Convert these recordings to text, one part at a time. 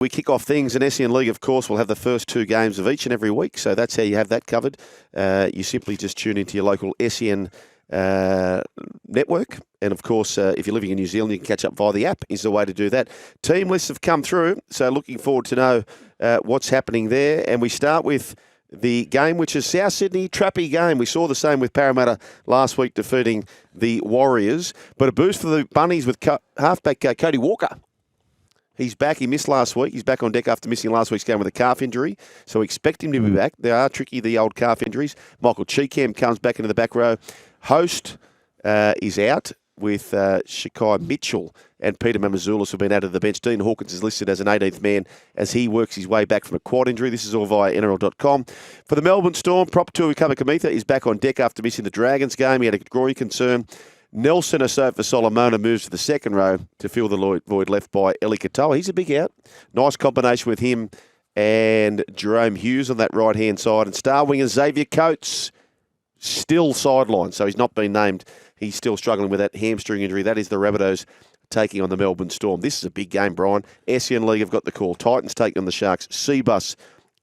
We kick off things, and SEN League, of course, will have the first two games of each and every week, so that's how you have that covered. You simply just tune into your local SEN network, and of course, if you're living in New Zealand, you can catch up via the app, is the way to do that. Team lists have come through, so looking forward to know what's happening there, and we start with the game, which is South Sydney, trappy game. We saw the same with Parramatta last week defeating the Warriors, but a boost for the Bunnies with halfback Cody Walker. He's back. He missed last week. He's back on deck after missing last week's game with a calf injury. So we expect him to be back. They are tricky, the old calf injuries. Michael Cheekham comes back into the back row. Host is out with Shakai Mitchell and Peter Mamazoulis have been out of the bench. Dean Hawkins is listed as an 18th man as he works his way back from a quad injury. This is all via NRL.com. For the Melbourne Storm, Prop Tuakama Kamitha is back on deck after missing the Dragons game. He had a groin concern. Nelson Asofa Solomona moves to the second row to fill the void left by Eli Katoa. He's a big out. Nice combination with him and Jerome Hughes on that right-hand side. And star winger Xavier Coates still sidelined, so he's not been named. He's still struggling with that hamstring injury. That is the Rabbitohs taking on the Melbourne Storm. This is a big game, Brian. SEN League have got the call. Titans taking on the Sharks. Cbus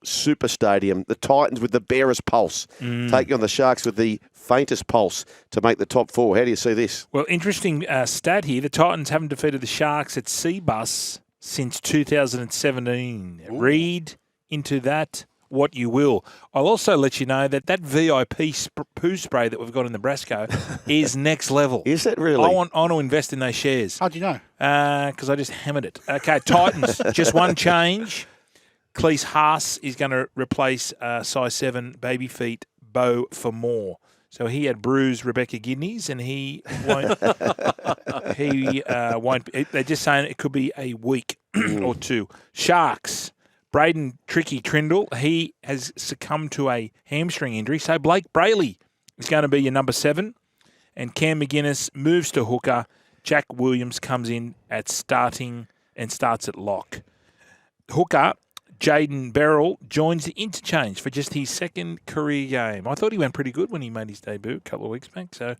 Super Stadium. The Titans with the barest pulse, taking on the Sharks with the faintest pulse to make the top four. How do you see this? Well, interesting stat here. The Titans haven't defeated the Sharks at Cbus since 2017. Ooh. Read into that what you will. I'll also let you know that VIP poo spray that we've got in Nebraska is next level. Is it really? I want to invest in those shares. How'd you know? Because I just hammered it. Okay, Titans, just one change. Cleese Haas is going to replace size 7 baby feet Bo for more. So he had bruised Rebecca kidneys, and he won't. He won't. They're just saying it could be a week or two. Sharks, Braden Tricky Trindle. He has succumbed to a hamstring injury. So Blake Brayley is going to be your number 7, and Cam McGuinness moves to hooker. Jack Williams comes in at starting and starts at lock. Hooker. Jaden Beryl joins the interchange for just his second career game. I thought he went pretty good when he made his debut a couple of weeks back. So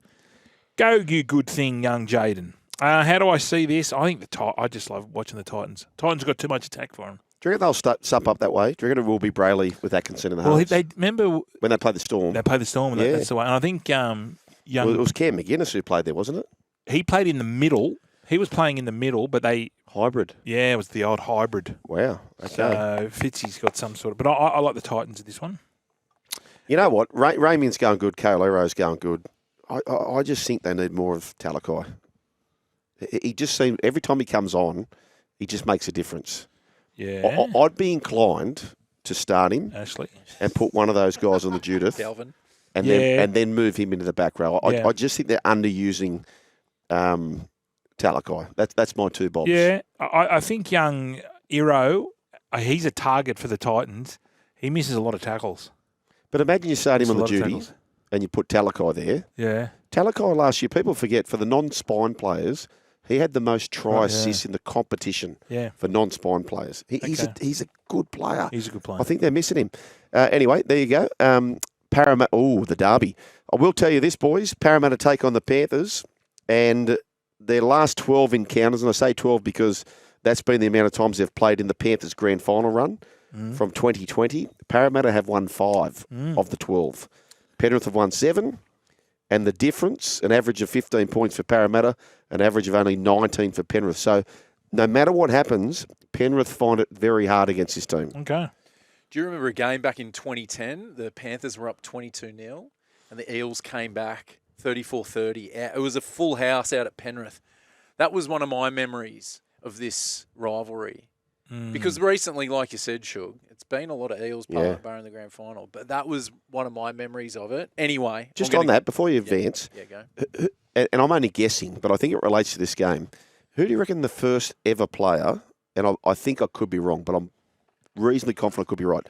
go, you good thing, young Jaden. How do I see this? I think I just love watching the Titans. Titans got too much attack for them. Do you reckon they'll sup up that way? Do you reckon it will be Brayley with Atkinson in the halves? Well, they remember when they played the Storm. They played the Storm, and yeah. That's the way. And I think young. Well, it was Cam McGuinness who played there, wasn't it? He played in the middle. He was playing in the middle, but they... Hybrid. Yeah, it was the old hybrid. Wow. Okay. So Fitzy's got some sort of... But I like the Titans in this one. You know what? Raymond's going good. Kailero's going good. I just think they need more of Talakai. He just seems... Every time he comes on, he just makes a difference. Yeah. I'd be inclined to start him. Ashley. And put one of those guys on the Judith. Delvin. And then move him into the back row. I just think they're underusing... Talakai. That's my two bobs. Yeah, I think young Iro, he's a target for the Titans. He misses a lot of tackles. But imagine you start him on the duty and you put Talakai there. Yeah. Talakai last year, people forget, for the non-spine players, he had the most try assists in the competition for non-spine players. He's a good player. He's a good player. I think they're missing him. Anyway, there you go. Parramatta, the derby. I will tell you this, boys. Parramatta take on the Panthers, and their last 12 encounters, and I say 12 because that's been the amount of times they've played in the Panthers grand final run from 2020. Parramatta have won 5 of the 12. Penrith have won 7, and the difference, an average of 15 points for Parramatta, an average of only 19 for Penrith. So no matter what happens, Penrith find it very hard against this team. Okay. Do you remember a game back in 2010? The Panthers were up 22-0, and the Eels came back 34-30. It was a full house out at Penrith. That was one of my memories of this rivalry. Because recently, like you said, Shug, it's been a lot of Eels Parramatta Bar in the grand final. But that was one of my memories of it. Anyway. Just on that, before you advance, go. And I'm only guessing, but I think it relates to this game. Who do you reckon the first ever player, and I think I could be wrong, but I'm reasonably confident I could be right.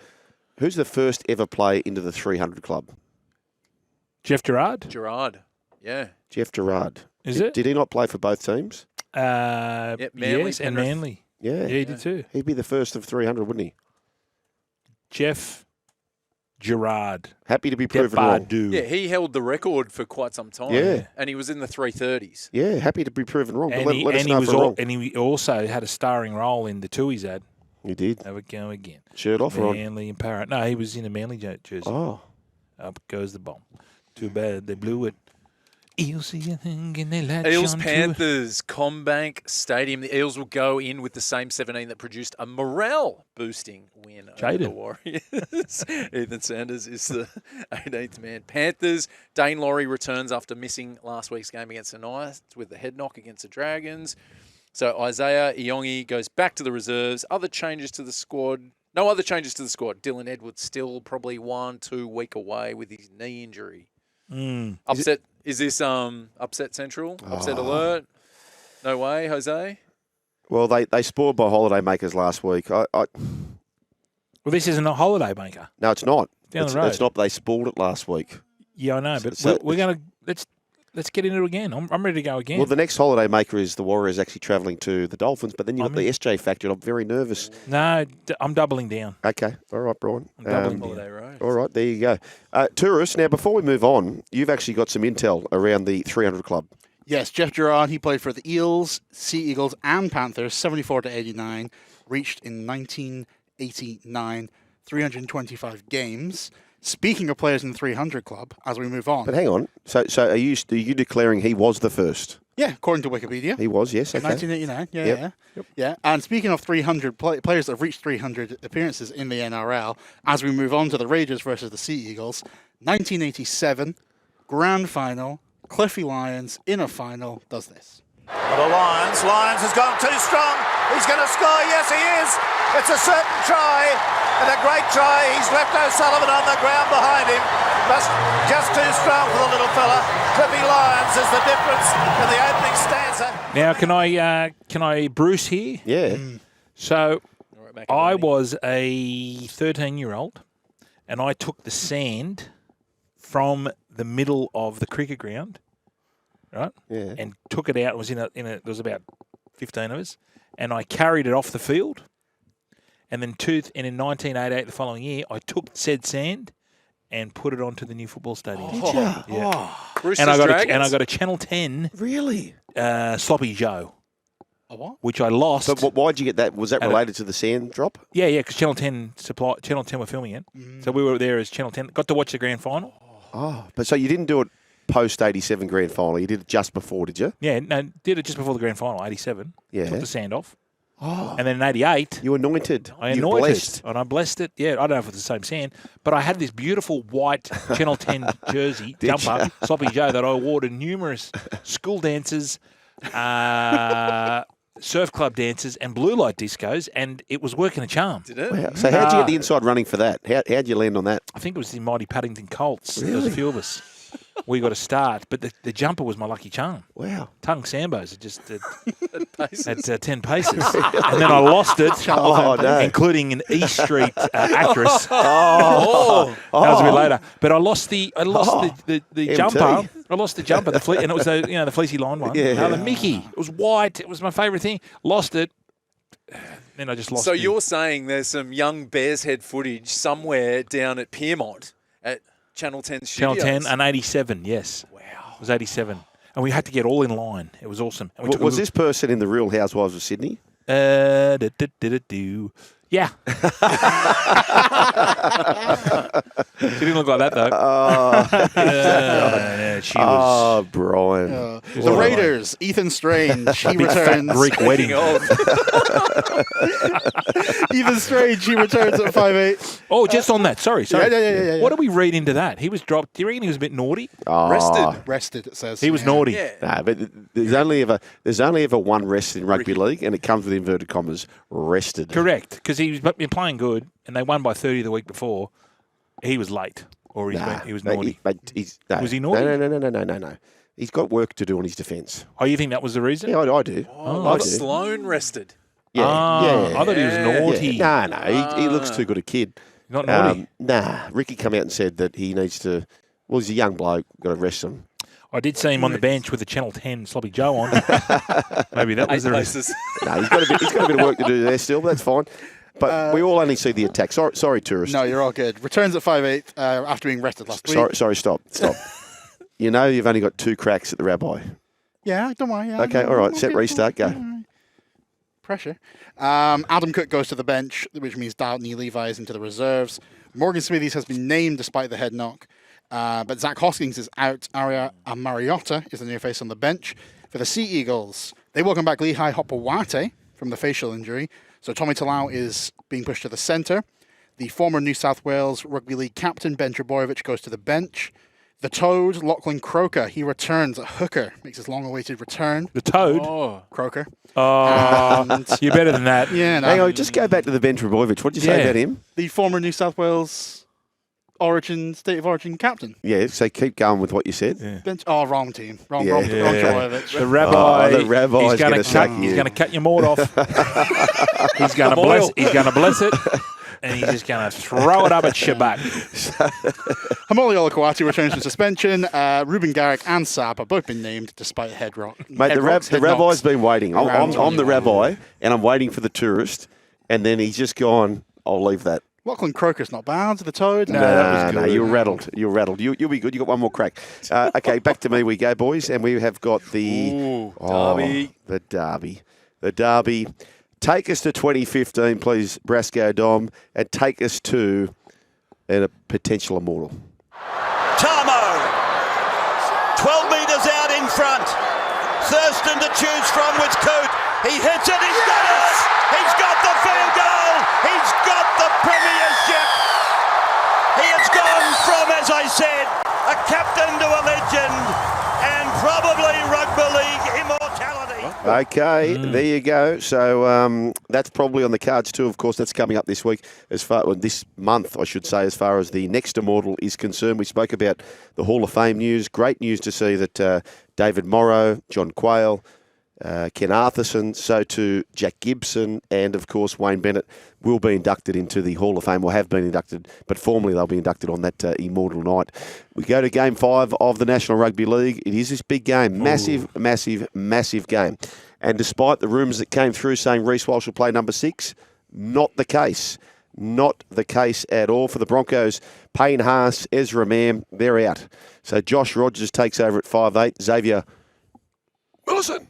Who's the first ever player into the 300 club? Jeff Gerard? Gerard, yeah. Jeff Gerard. Is it? Did he not play for both teams? Manly, yes, and Manly. Yeah. Yeah, he did too. He'd be the first of 300, wouldn't he? Jeff Gerard. Happy to be proven wrong. Yeah, he held the record for quite some time. Yeah. And he was in the 330s. Yeah, happy to be proven wrong. And, but let us know if we're wrong. And he also had a starring role in the two he's had. He did. Have a go again. Shirt off or on? Manly and Parrot. No, he was in a Manly jersey. Oh. Up goes the bomb. Too bad they blew it. Eels Panthers, Combank Stadium. The Eels will go in with the same 17 that produced a morale-boosting win over the Warriors. Ethan Sanders is the 18th man. Panthers, Dane Laurie returns after missing last week's game against the Knights with the head knock against the Dragons. So Isaiah Iongi goes back to the reserves. Other changes to the squad. No other changes to the squad. Dylan Edwards still probably 1-2 week away with his knee injury. Upset. Is this upset central? Upset alert? No way, Jose? Well, they spoiled by holidaymakers last week. Well, this isn't a holiday maker. No, it's not. Down the road. It's not. They spoiled it last week. Yeah, I know, but we're going to let's get into it again. I'm ready to go again. Well, the next holiday maker is the Warriors actually travelling to the Dolphins, but then you've got the SJ factor, and I'm very nervous. No, I'm doubling down. Okay. All right, Brian. I'm doubling down. Holiday road. All right, there you go. Tourists, now before we move on, you've actually got some intel around the 300 Club. Yes, Jeff Gerard, he played for the Eels, Sea Eagles and Panthers, 74 to 89, reached in 1989, 325 games. Speaking of players in the 300 Club, as we move on. But hang on. So are you declaring he was the first? Yeah, according to Wikipedia. He was, yes. Okay. 1989, yeah. And speaking of 300 players that have reached 300 appearances in the NRL, as we move on to the Raiders versus the Sea Eagles, 1987, grand final, Cliffy Lyons in a final does this. The Lions has gone too strong. He's going to score. Yes, he is. It's a certain try, and a great try. He's left O'Sullivan on the ground behind him. But just too strong for the little fella. Cliffy Lyons is the difference in the opening stanza. Now, can I Bruce here? Yeah. So, I was a 13-year-old, and I took the sand from the middle of the cricket ground, right? Yeah. And took it out. It was there was about 15 of us, and I carried it off the field. And then in 1988, the following year, I took said sand and put it onto the new football stadium. Did you? Yeah. Roosters, And I Dragons? got a Channel 10 Really? Sloppy Joe, A what? which I lost. But why'd you get that? Was that related to the sand drop? Yeah, because Channel 10 were filming it. So we were there as Channel 10. Got to watch the grand final. Oh, but so you didn't do it post-87 grand final. You did it just before, did you? Yeah, no, did it just before the grand final, 87. Yeah. Took the sand off. Oh. And then in 88, You anointed. I You anointed blessed. and I blessed it. Yeah, I don't know if it's the same sand, but I had this beautiful white Channel 10 jersey, jumper, Sloppy Joe, that I wore to numerous school dances, surf club dances, and blue light discos, and it was working a charm. Did it? Wow. So how'd you get the inside running for that? How'd you land on that? I think it was the mighty Paddington Colts. There was a few of us. We got a start, but the jumper was my lucky charm. Wow. Tongue Sambos at just Paces. at 10 paces. And then I lost it, Oh, no. including an E Street actress. Oh. That was a bit later. But I lost the MT. jumper. I lost the jumper, and it was the fleecy line one. Yeah. The Mickey. It was white. It was my favourite thing. Lost it. Then I just lost So it. you're saying there's some young Bears head footage somewhere down at Piermont at Channel 10 studios? Channel 10 and 87, yes. Wow. It was 87. And we had to get all in line. It was awesome. And we took a Was this person in the Real Housewives of Sydney? Yeah. She didn't look like that, though. She was. Oh, Brian. The Raiders, Ethan Strange, he Big fat returns. Greek wedding. Ethan Strange, he returns at 5'8". Oh, just on that. Sorry. Yeah. What do we read into that? He was dropped. Do you reckon he was a bit naughty? Rested. Rested, it says. He was naughty. Yeah. No, but there's only ever one rest in rugby league, and it comes with inverted commas, rested. Correct. Because he was been playing good, and they won by 30 the week before. He was late, or he was naughty. Was he naughty? No. He's got work to do on his defence. Oh, you think that was the reason? Yeah, I do. Oh, Sloan rested. Yeah, I thought he was naughty. Yeah. No, he looks too good a kid. Not naughty. Ricky come out and said that he needs to. Well, he's a young bloke, got to rest him. I did see him on the bench with the Channel 10 Sloppy Joe on. Maybe that was the reason. No, he's got a bit of work to do there still, but that's fine. But we all only see the attack. Sorry, tourist. No, you're all good. Returns at 5'8", after being rested last week. Sorry, stop. You know you've only got 2 cracks at the Rabbi. Yeah, don't worry. Yeah, Okay, all right, set, restart, go. Pressure. Adam Cook goes to the bench, which means Dalton Levi is into the reserves. Morgan Smithies has been named despite the head knock. But Zach Hoskins is out. Aria Mariotta is the new face on the bench. For the Sea Eagles, they welcome back Lehigh Hopawate from the facial injury. So Tommy Talau is being pushed to the centre. The former New South Wales Rugby League captain, Ben Trebojevic, goes to the bench. The Toad, Lachlan Croker, he returns at hooker, makes his long-awaited return. The Toad? Oh. Croker. Oh, you're better than that. Yeah, no. Hang on, just go back to the Ben Trebojevic. What did you say about him? The former New South Wales State of Origin captain. Yeah, so keep going with what you said. Yeah. Bench, wrong team. Wrong Yeah. Trebojevic. The rabbi. The rabbi's he's going suck to you. He's going to cut your maud off. He's going to bless. He's going to bless it, and he's just going to throw it up at Shabbat. Hamoli Olakwati returns from suspension. Ruben Garrick and Saab have both been named despite head rock. Mate, the rabbi's been waiting. I'm the rabbi, and I'm waiting for the tourist, and then he's just gone, I'll leave that. Lachlan Croker's not bad. The Toad. No, that was good. You're rattled. You're rattled. You'll be good. You got one more crack. Okay, back to me we go, boys, and we have got the Derby. The Derby. The Derby. Take us to 2015, please, Brasco Dom, and take us to a potential immortal. Tamo, 12 metres out in front. Thurston to choose from with Coote. He hits it, he's got it! He's got the field goal! He's got the premiership! He has gone from, as I said, a captain to a legend, and probably rugby league immortality. Okay, there you go. So that's probably on the cards too. Of course, that's coming up this week, this month, I should say, as far as the next immortal is concerned. We spoke about the Hall of Fame news. Great news to see that David Morrow, John Quayle, Ken Arthurson, so too Jack Gibson, and of course Wayne Bennett will be inducted into the Hall of Fame, or have been inducted, but formally they'll be inducted on that immortal night. We go to Game 5 of the National Rugby League. It is this big game, massive, massive, massive game. And despite the rumours that came through saying Reece Walsh will play number 6, not the case. Not the case at all for the Broncos. Payne Haas, Ezra Mam, they're out. So Josh Rogers takes over at 5'8". Xavier Willison!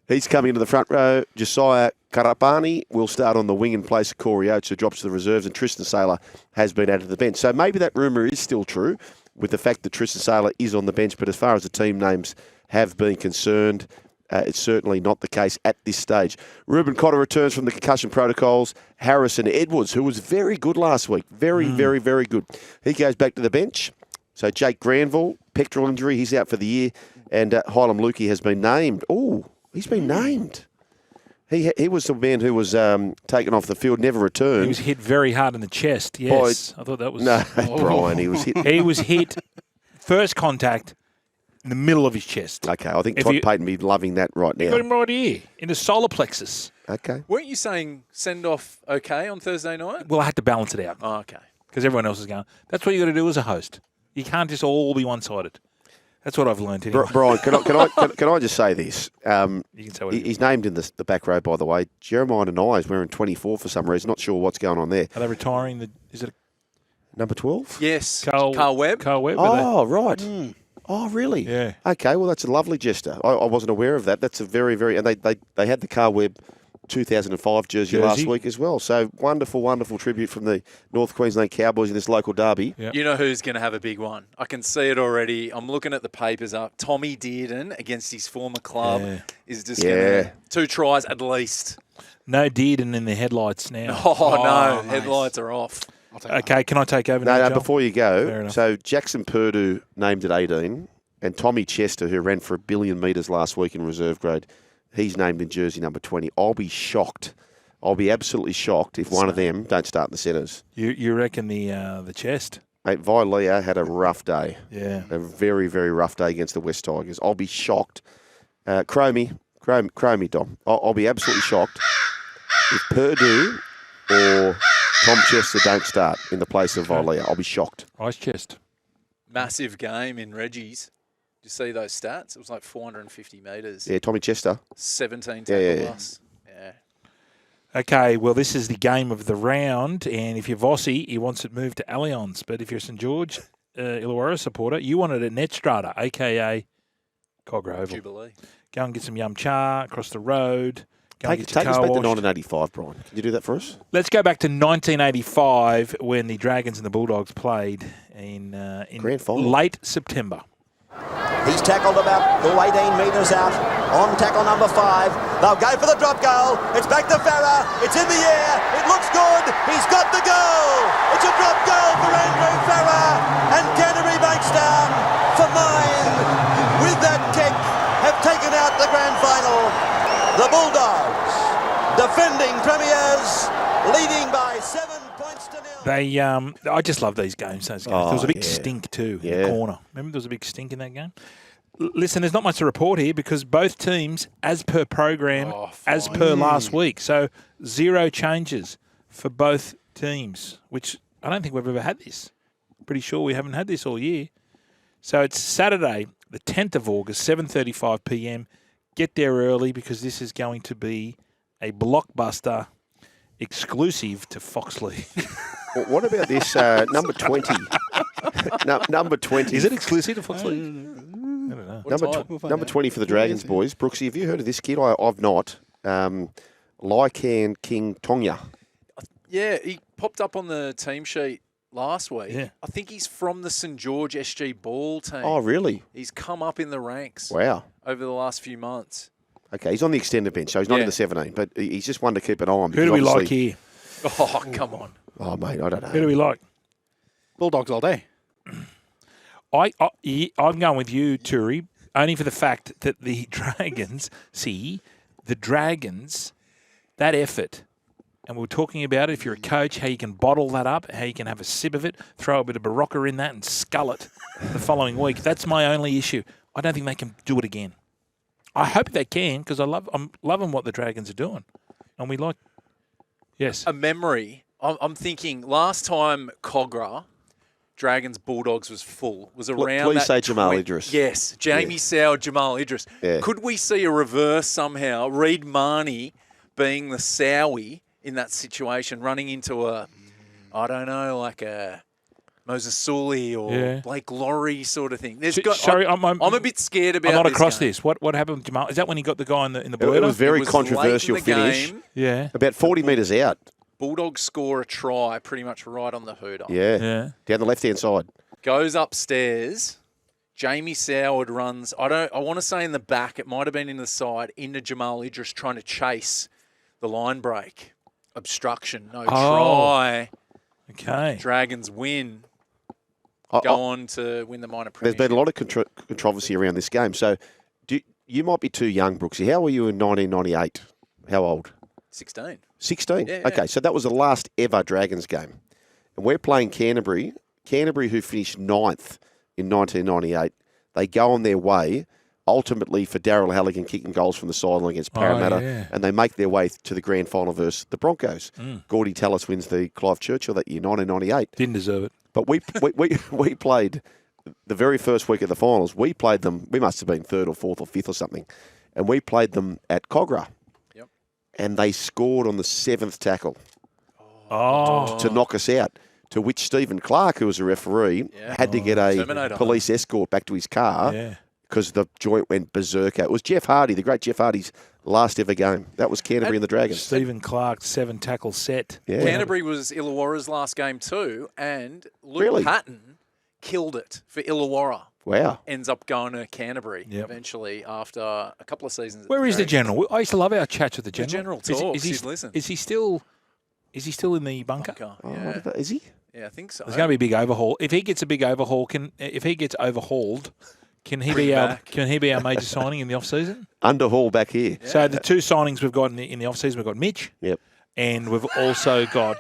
He's coming into the front row. Josiah Karapani will start on the wing in place of Corey Oates, who drops to the reserves, and Tristan Saylor has been added to the bench. So maybe that rumour is still true, with the fact that Tristan Saylor is on the bench, but as far as the team names have been concerned, it's certainly not the case at this stage. Ruben Cotter returns from the concussion protocols. Harrison Edwards, who was very good last week, very, very good. He goes back to the bench. So Jake Granville, pectoral injury, he's out for the year. And Hylam Lukey has been named. Oh, he's been named. He was the man who was taken off the field, never returned. He was hit very hard in the chest. Yes, I thought that was... No, Brian, he was hit. He was hit, first contact, in the middle of his chest. Okay, I think Todd Payton be loving that right He got now. him right here, in the solar plexus. Okay. Weren't you saying send off okay on Thursday night? Well, I had to balance it out. Oh, okay. Because everyone else is going. That's what you got to do as a host. You can't just all be one-sided. That's what I've learned. Anyway. Brian, can I just say this? You can say what He's named in the back row, by the way. Jeremiah Nanai is wearing 24 for some reason. Not sure what's going on there. Are they retiring? Is it Number 12? Yes. Carl Webb. Carl Webb? Oh, right. Oh, really? Yeah. Okay, well, that's a lovely gesture. I wasn't aware of that. That's a very, very... And they had the Carl Webb 2005 jersey last week as well. So wonderful, wonderful tribute from the North Queensland Cowboys in this local derby. Yep. You know who's going to have a big one? I can see it already. I'm looking at the papers up. Tommy Dearden against his former club is just going to... 2 tries at least. No Dearden in the headlights now. Oh, no. Nice. Headlights are off. Okay, can I take over now, No, Joel? before you Fair go, enough. so Jackson Purdue named at 18, and Tommy Chester, who ran for 1 billion metres last week in reserve grade, he's named in jersey number 20. I'll be shocked. I'll be absolutely shocked if one of them don't start in the centres. You reckon the chest? Mate, Vilea had a rough day. Yeah. A very, very rough day against the West Tigers. I'll be shocked. Cromie, Dom. I'll be absolutely shocked if Purdue or Tom Chester don't start in the place of Vilea. I'll be shocked. Ice chest. Massive game in Reggie's. Did you see those stats? It was like 450 metres. Yeah, Tommy Chester. 17 tackle loss. Yeah. Okay, well, this is the game of the round, and if you're Vossi, he wants it moved to Allianz. But if you're a St George Illawarra supporter, you want it at Netstrata, a.k.a. Cog Oval. Jubilee. Go and get some yum cha across the road. Take us back to 1985, Brian. Can you do that for us? Let's go back to 1985 when the Dragons and the Bulldogs played in Grand final. late September. He's tackled about 18 metres out on tackle number 5. They'll go for the drop goal. It's back to Farah. It's in the air. It looks good. He's got the goal. It's a drop goal for Andrew Farah. And Canterbury Bankstown for mine with that kick have taken out the grand final. The Bulldogs, defending premiers, leading by 7 points to 0. I just love these games. Those games. There was a big stink too in the corner. Remember, there was a big stink in that game. Listen, there's not much to report here because both teams, as per program, as per last week, so 0 changes for both teams, which I don't think we've ever had this. Pretty sure we haven't had this all year. So it's Saturday, the 10th of August, 7:35 p.m. Get there early because this is going to be a blockbuster exclusive to Fox League. Well, what about this number 20? Number 20. Is it exclusive to Fox League? I don't know. Number 20 for the Dragons, boys. Brooksy, have you heard of this kid? I've not. Lycan King Tonga. Yeah, he popped up on the team sheet last week. Yeah. I think he's from the St George SG Ball team. Oh, really? He's come up in the ranks Wow. over the last few months. Okay, he's on the extended bench, so he's not in the 17, but he's just one to keep an eye on. Who do we like here? Oh, come on. Oh, mate, I don't know. Who do we like? Bulldogs all day. I'm going with you, Turi, only for the fact that the Dragons, that effort, and we were talking about it, if you're a coach, how you can bottle that up, how you can have a sip of it, throw a bit of Barocca in that and scull it the following week. That's my only issue. I don't think they can do it again. I hope they can because I'm loving what the Dragons are doing. And we like, yes. A memory. I'm thinking last time Cogra, Dragons Bulldogs was full, was around Please that say Jamal Idris. Yes, Jamie Sow, Jamal Idris. Yeah. Could we see a reverse somehow? Reid Marnie being the Sowie in that situation, running into a, I don't know, like a Moses Sully or Blake Laurie sort of thing. I'm a bit scared about. I'm not this across game. this. What happened with Jamal? Is that when he got the guy in the blue? It was very It was controversial late in the finish. game. Yeah. About 40 metres out. Bulldogs score a try pretty much right on the hooter. Yeah. Down the left-hand side. Goes upstairs. Jamie Soward runs. I want to say in the back. It might have been in the side into Jamal Idris trying to chase the line break. Obstruction. No try. Okay. Dragons win. Go on to win the minor There's premiership. been a lot of controversy around this game. So you might be too young, Brooksy. How were you in 1998? How old? 16. 16? Yeah. Okay, so that was the last ever Dragons game. And we're playing Canterbury. Canterbury, who finished 9th in 1998, they go on their way, ultimately for Daryl Halligan kicking goals from the sideline against Parramatta, and they make their way to the grand final versus the Broncos. Gordy Tallis wins the Clive Churchill that year, 1998. Didn't deserve it. But we played the very first week of the finals. We played them, we must have been 3rd or 4th or 5th or something, and we played them at Cogra. Yep. And they scored on the 7th tackle Oh. to knock us out, to which Stephen Clark, who was a referee, had to get a Terminator. police escort back to his car because the joint went berserker. It was Jeff Hardy, the great Jeff Hardy's last ever game. That was Canterbury and the Dragons. Stephen Clark, 7 tackle set. Yeah. Canterbury was Illawarra's last game too, and Luke Patton killed it for Illawarra. Wow. Ends up going to Canterbury eventually after a couple of seasons. Where is the General? I used to love our chats with the The General. General talks. He'd listen. Is he still in the bunker? Yeah. Is he? Yeah, I think so. There's going to be a big overhaul. If he gets a big overhaul, if he gets overhauled, can he be our major signing in the off season? Underhaul back here. Yeah. So the 2 signings we've got in the off season, we've got Mitch. Yep. And we've also got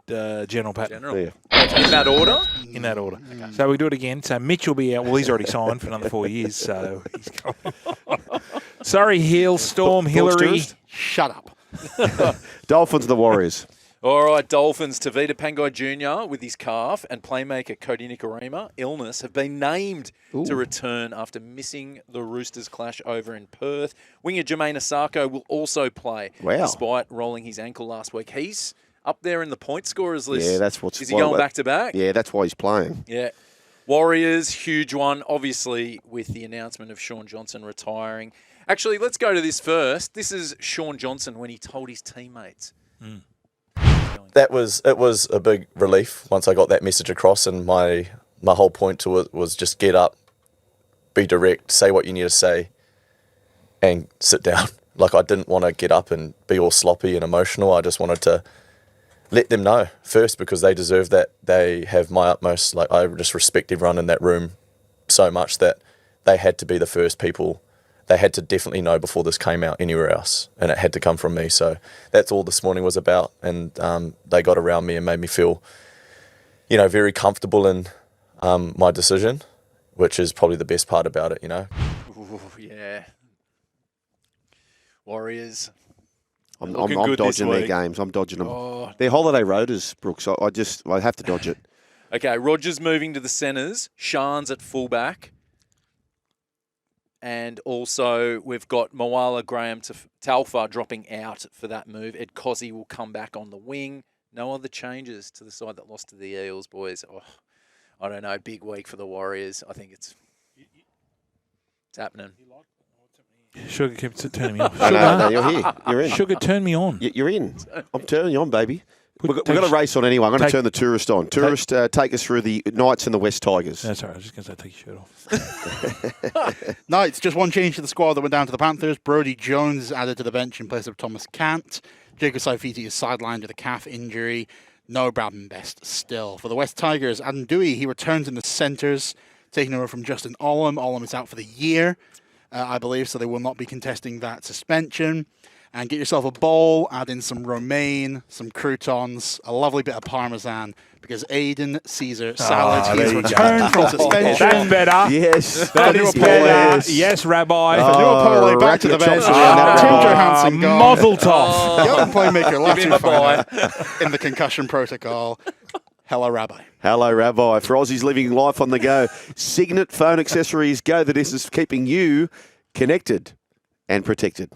the General Patton. Yeah. In that order? In that order. Okay. So we do it again. So Mitch will be out. Well, he's already signed for another 4 years. So he's gone. Sorry, Heel, Storm, Hillary. Shut up. Dolphins and the Warriors. All right, Dolphins, Tavita Pangai Jr. with his calf and playmaker Cody Nikorima illness have been named to return after missing the Roosters clash over in Perth. Winger Jermaine Asako will also play despite rolling his ankle last week. He's up there in the point scorers list. Yeah, that's what's... Is he going back-to-back? Yeah, that's why he's playing. Yeah. Warriors, huge one, obviously, with the announcement of Sean Johnson retiring. Actually, let's go to this first. This is Sean Johnson when he told his teammates. It was a big relief once I got that message across, and my whole point to it was just get up, be direct, say what you need to say, and sit down. Like, I didn't want to get up and be all sloppy and emotional. I just wanted to let them know first, because they deserve that. They have my utmost, like, I just respect everyone in that room so much that they had to be the first people. They had to definitely know before this came out anywhere else, and it had to come from me. So that's all this morning was about, and they got around me and made me feel, very comfortable in my decision, which is probably the best part about it, Ooh, yeah. Warriors. I'm Looking good this dodging their week. games. I'm dodging them. Oh. They're holiday roaders, Brooks. I have to dodge it. Okay, Rogers moving to the centres. Shan's at fullback. And also, we've got Moala Graham to Talfa dropping out for that move. Ed Cozzy will come back on the wing. No other changes to the side that lost to the Eels, boys. Oh, I don't know. Big week for the Warriors. I think it's happening. Sugar keeps turning me off. No, you're here. You're in. Sugar, turn me on. You're in. I'm turning you on, baby. We've got a race on anyway. I'm going to turn the tourist on. Tourist, take us through the Knights and the West Tigers. That's all right. I was just going to say, take your shirt off. Knights, just one change to the squad that went down to the Panthers. Brody Jones is added to the bench in place of Thomas Cant. Jacob Saifiti is sidelined with a calf injury. No Bradman Best still. For the West Tigers, Adam Dewey, he returns in the centres, taking over from Justin Olam. Olam is out for the year, I believe, so they will not be contesting that suspension. And get yourself a bowl, add in some romaine, some croutons, a lovely bit of parmesan, because Aiden Caesar salad, he has returned from suspension. That's better. Yes. That is better. Yes, Rabbi. If I do a parlay back to the bench, Tim Johansson gone. Mazel tov. Young playmaker Give him a Alofiana in the concussion protocol. Hello, Rabbi. Hello, Rabbi. For Aussies living life on the go, Signet phone accessories go the distance, keeping you connected and protected.